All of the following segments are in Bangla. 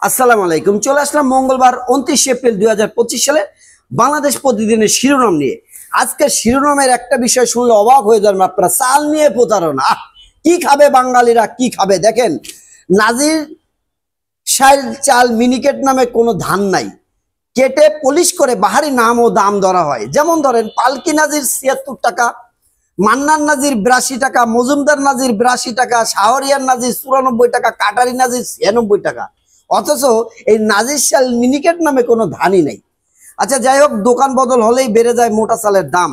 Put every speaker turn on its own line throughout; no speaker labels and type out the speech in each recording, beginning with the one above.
আসসালামু আলাইকুম। চলে আসলাম মঙ্গলবার 29 এপ্রিল 2025 সালে বাংলাদেশ প্রতিদিনের শিরোনাম নিয়ে। আজকে শিরোনামের একটা বিষয় শুনলে অবাক হয়ে যাবেন আপনারা, চাল নিয়ে প্রতারণা। কি খাবে বাঙালিরা, কি খাবে? দেখেন, নাজির শাইল চাল মিনিকেট নামে কোনো ধান নাই, কেটে পলিশ করে বাহারি নাম ও দাম ধরা হয়। যেমন ধরেন, পালকি নাজির 76 টাকা, মান্নান নাজির 82 টাকা, মজুমদার নাজির 82 টাকা, শাহরিয়ার নাজির 94 টাকা, কাটারি নাজির 96 টাকা। অথচ এই নাজির শাল মিনিকেট নামে কোনো ধানই নেই। আচ্ছা, যাই হোক, দোকান বদল হলেই বেড়ে যায় মোটা চালের দাম।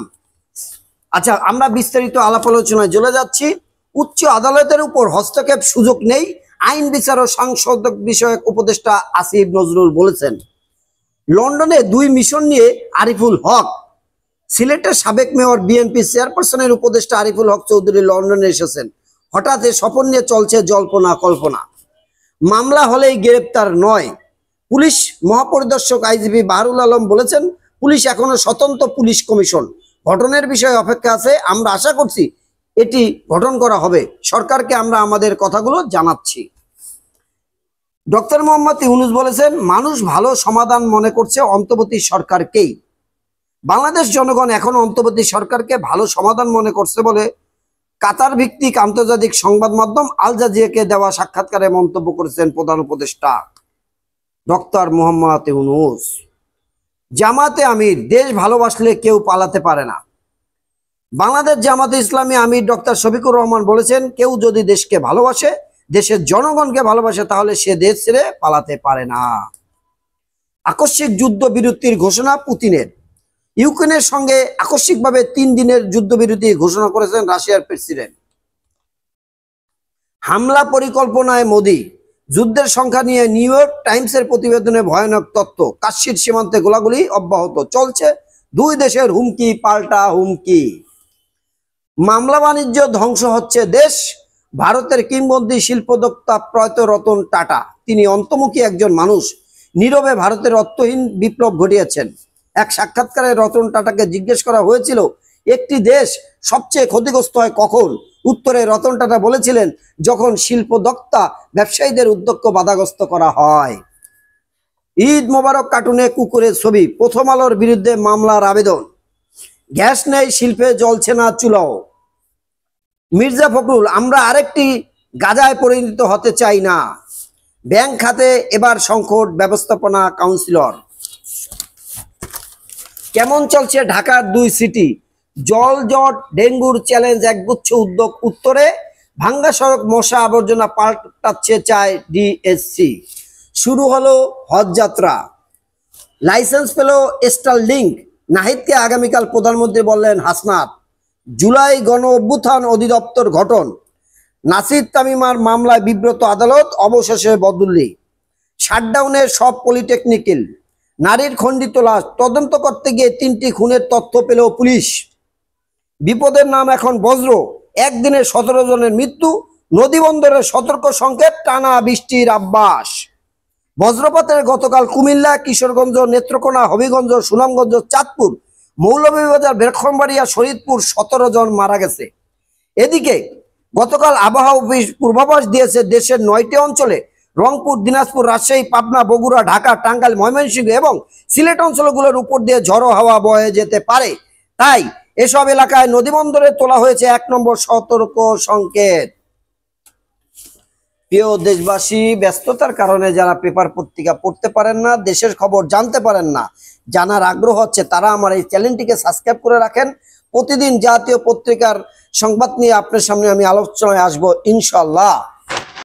আচ্ছা, আমরা বিস্তারিত আলাপ আলোচনায় চলে যাচ্ছি। উচ্চ আদালতের উপর হস্তক্ষেপ সুযোগ নেই, আইন বিচার ও সংশোধক বিষয়ক উপদেষ্টা আসিফ নজরুল বলেছেন। লন্ডনে 2 মিশন নিয়ে আরিফুল হক। সিলেটের সাবেক মেয়র বিএনপি চেয়ারপারসনের উপদেষ্টা আরিফুল হক চৌধুরী লন্ডনে এসেছেন। হঠাৎ সফর নিয়ে চলছে জল্পনা কল্পনা। মামলা হলেই গ্রেপ্তার নয়। পুলিশ মহাপরিদর্শক আইজিপি বাহারুল আলম বলেছেন, পুলিশ এখনো স্বতন্ত্র পুলিশ কমিশন, গঠনের বিষয়ে অপেক্ষা আছে। আমরা আশা করছি এটি গঠন করা হবে। সরকারকে আমরা আমাদের কথাগুলো জানাচ্ছি। ডক্টর মোহাম্মদ ইউনূস বলেছেন, মানুষ ভালো সমাধান মনে করছে অন্তর্বর্তী সরকারকেই। বাংলাদেশ জনগণ এখন অন্তর্বর্তী সরকারকে ভালো সমাধান মনে করছে বলে কাতার ভিত্তিক আন্তর্জাতিক সংবাদ মাধ্যম আল জাজিরাকে দেওয়া সাক্ষাৎকারে মন্তব্য করেছেন প্রধান উপদেষ্টা ডক্টর মোহাম্মদ ইউনূস। জামাতে আমির, দেশ ভালোবাসলে কেউ পালাতে পারে না। বাংলাদেশ জামাতে ইসলামী আমির ডক্টর শফিকুর রহমান বলেছেন, কেউ যদি দেশকে ভালোবাসে, দেশের জনগণকে ভালোবাসে, তাহলে সে দেশ ছেড়ে পালাতে পারে না। আকস্মিক যুদ্ধবিরতির ঘোষণা পুতিনের। ইউক্রেনের সঙ্গে আকস্মিকভাবে 3 দিনের যুদ্ধবিরতি ঘোষণা করেছেন রাশিয়ার প্রেসিডেন্ট। হামলা পরিকল্পনায় মোদি। যুদ্ধের সংখ্যা নিয়ে নিউ ইয়র্ক টাইমসের প্রতিবেদনে ভয়ানক তথ্য। কাশ্মীর সীমান্তে গোলাগুলি অব্যাহত চলছে। 2 দেশের হুমকি পাল্টা হুমকি। মামলা বাণিজ্য ধ্বংস হচ্ছে দেশ। ভারতের কিংবদন্তি শিল্পোদ্যোক্তা প্রয়াত রতন টাটা, তিনি অন্তর্মুখী একজন মানুষ, নীরবে ভারতের অর্থহীন বিপ্লব ঘটিয়েছেন। এক সাক্ষাৎকারে রতন টাটাকে জিজ্ঞেস করা হয়েছিল, একটি দেশ সবচেয়ে ক্ষতিগ্রস্ত হয় কখন? উত্তরে রতন টাটা বলেছিলেন, যখন শিল্পোদ্যোক্তা ব্যবসায়ীদের উদ্যোগকে বাধাগ্রস্ত করা হয়। ঈদ মোবারক কার্টুনে কুকুরের ছবি। প্রথম আলোর বিরুদ্ধে মামলার আবেদন। গ্যাস নেই, শিল্পে জ্বলছে না চুলাও। মির্জা ফখরুল, আমরা আরেকটি গাজায় পরিণত হতে চাই না। ব্যাংক খাতে এবার সংকট ব্যবস্থাপনা কাউন্সিলর। কেমন চলছে ঢাকার 2 সিটি? জল জট, ডেঙ্গুর চ্যালেঞ্জ, একগুচ্ছ উদ্যোগ। উত্তরে, ভাঙ্গা সড়ক, মশা আবর্জনা পাল্টাচ্ছে চায় ডিএসসি। শুরু হলো হজ যাত্রা। লাইসেন্স পেল স্টারলিংক। নাহিদকে আগামীকাল প্রধানমন্ত্রী বললেন হাসনাত। জুলাই গণ অভ্যুত্থান অধিদপ্তর গঠন। নাসির তামিমার মামলায় বিব্রত আদালত, অবশেষে বদলি। শাটডাউনের সব পলিটেকনিক্যাল। নারীর খণ্ডিত লাশ তদন্ত করতে গিয়ে 3টি খুনের তথ্য পেল পুলিশ। বিপদের নাম এখন বজ্র, একদিনে 17 জনের মৃত্যু। নদীবন্দরের সতর্ক সংকেত, টানা বৃষ্টির আভাস। বজ্রপাতের গতকাল কুমিল্লা, কিশোরগঞ্জ, নেত্রকোনা, হবিগঞ্জ, সুনামগঞ্জ, চাঁদপুর, মৌলভীবাজার, ব্রাহ্মণবাড়িয়া, শরীয়তপুর 17 জন মারা গেছে। এদিকে গতকাল আবহাওয়া অফিস পূর্বাভাস দিয়েছে, দেশের 9টি অঞ্চলে, রংপুর, দিনাজপুর, রাজশাহী, পাবনা, বগুড়া, ঢাকা, টাঙ্গাইল, ময়মনসিংহ এবং সিলেট অঞ্চলগুলোর উপর দিয়ে ঝড়ো হাওয়া বয়ে যেতে পারে। তাই এসব এলাকায় নদীবন্দরে তোলা হয়েছে 1 নম্বর সতর্ক সংকেত। প্রিয় দেশবাসী, ব্যস্ততার কারণে যারা পেপার পত্রিকা পড়তে পারেন না, দেশের খবর জানতে পারেন না, জানার আগ্রহ হচ্ছে, তারা আমার এই চ্যানেলটিকে সাবস্ক্রাইব করে রাখেন। প্রতিদিন জাতীয় পত্রিকার সংবাদ নিয়ে আপনার সামনে আমি আলোচনায় আসবো ইনশাআল্লাহ।